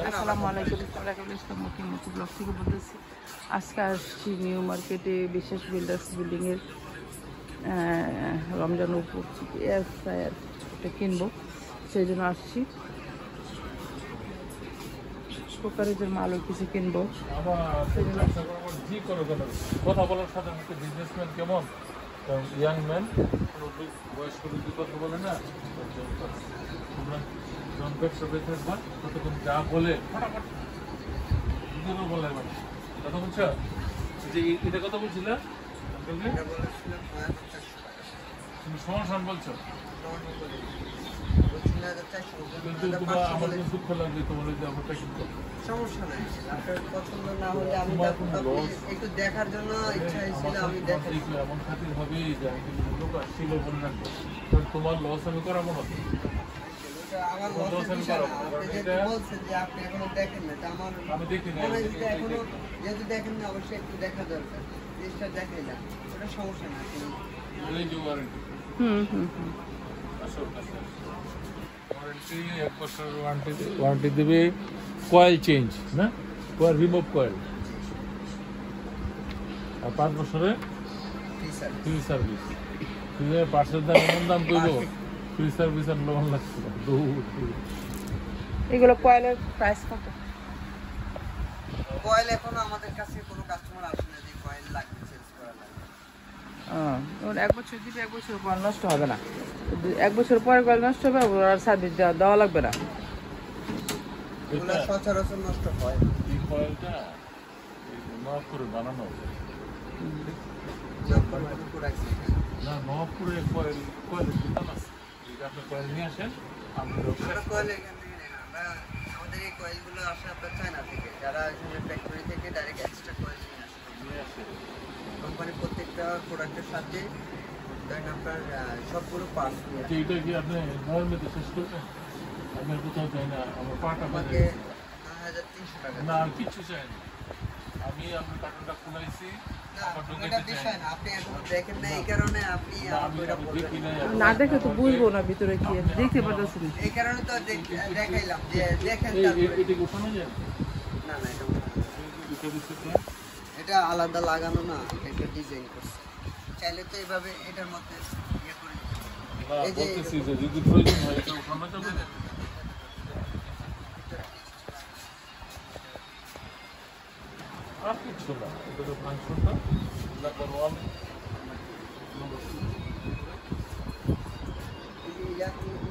আসসালামু আলাইকুম, মুখী ব্লগ থেকে বলতেছি। আজকে আসছি নিউ মার্কেটে বিশেষ বিল্ডার্স বিল্ডিংয়ের রমজান উপস্থিতি এয়ার ফ্রায়ার এটা কিনবো, সেই জন্য আসছি। কুকারের মালও কিছু কিনবো। কথা বলার সাথে সাথে বিজনেসম্যান কেমন ইয়াং ম্যান বয়স্ক লোক কথা বলে না, ব্যবসা থাকবা ততক্ষণ যা বলে ফটাফট বলে কথা বলছ যে এটা কথা বলছিল তুমি সমাধান বলছো, কিন্তু আমার দুঃখ লাগবে তোমার ওই ব্যাপারটা। কিন্তু সমস্যা নাই, আপনার পছন্দ না হলে আমি একটু দেখার জন্য ইচ্ছা হয়েছিল, আমি দেখাই। এমন খাতির হবে যে আমি কিন্তু লোক আসছিল বলে রাখবো, তোমার লস আমি করাবো না। আমার বলছেন যে আপনি এখনো দেখেন না, তা আমার আমি দেখি না, এখনো যেহেতু দেখেন না অবশ্যই একটু দেখা দরকার, জিনিসটা দেখাই না, ওটা সমস্যা না। ওয়ারেন্টি দেবে, কয়েল চেঞ্জ না, কয়েল রিমুভ কয়েল, আর 5 বছরে ফ্রি সার্ভিস। পার্সের দাম এমন দাম করবো, ফ্রি সার্ভিস আর লোন লাগছে। এগুলো কয়েলের প্রাইস কত? কয়েল এখনো আমাদের কাছে কোনো কাস্টমার আসে না যে কয়েল লাগবে চেঞ্জ করা লাগবে। 1 বছর দিবে, 1 বছর পর নষ্ট হবে না, 1 বছর পরে কয়েল নষ্ট হবে আর সার্ভিস দেওয়া লাগবে না। এগুলো সচরাচর নষ্ট হয়। এই কয়েলটা নব করে বানানো, না নবপুরে কয়েল কয়েলের দোকান আছে, আপনি কয়েল নিয়ে আসেন। কয়েল এখান থেকে নেন আমরা, আমাদের এই কয়েলগুলো আসে আপনার চায়না থেকে, যারা এখানে ফ্যাক্টরি থেকে ডাইরেক্ট এক্সট্রা কয়েল নিয়ে আসে। কোম্পানি প্রত্যেকটা প্রোডাক্টের সাথে ধরেন আপনার সবগুলো পার্টস নিয়ে আসে। এইটা কি আপনি নর্মেতে শেষ করবেন? আমি কোথাও চাই না, আমার পাটা আমাকে 9300 টাকা। না আর কিচ্ছু চাই না, আমি আপনার কার্টনটা খুলাইছি। না দেখে তো বুঝবো না ভিতরে কি, দেখতে পারতেছি না, এই কারণে তো দেখাইলাম যে দেখেন। এটা আলাদা লাগানো না, এটা ডিজাইন করছে, চাইলে তো এইভাবে এটার মধ্যে ইয়ে করে এই যে যদি প্রয়োজন হয় এটা উঠানো যাবে না। আর কিছু না, এটা ফাংশনটা নাম্বার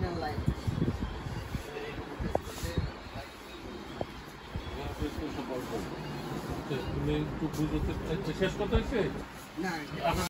1 লাইন তুমি একটু বুঝতে শেষ কথা হয়েছে না।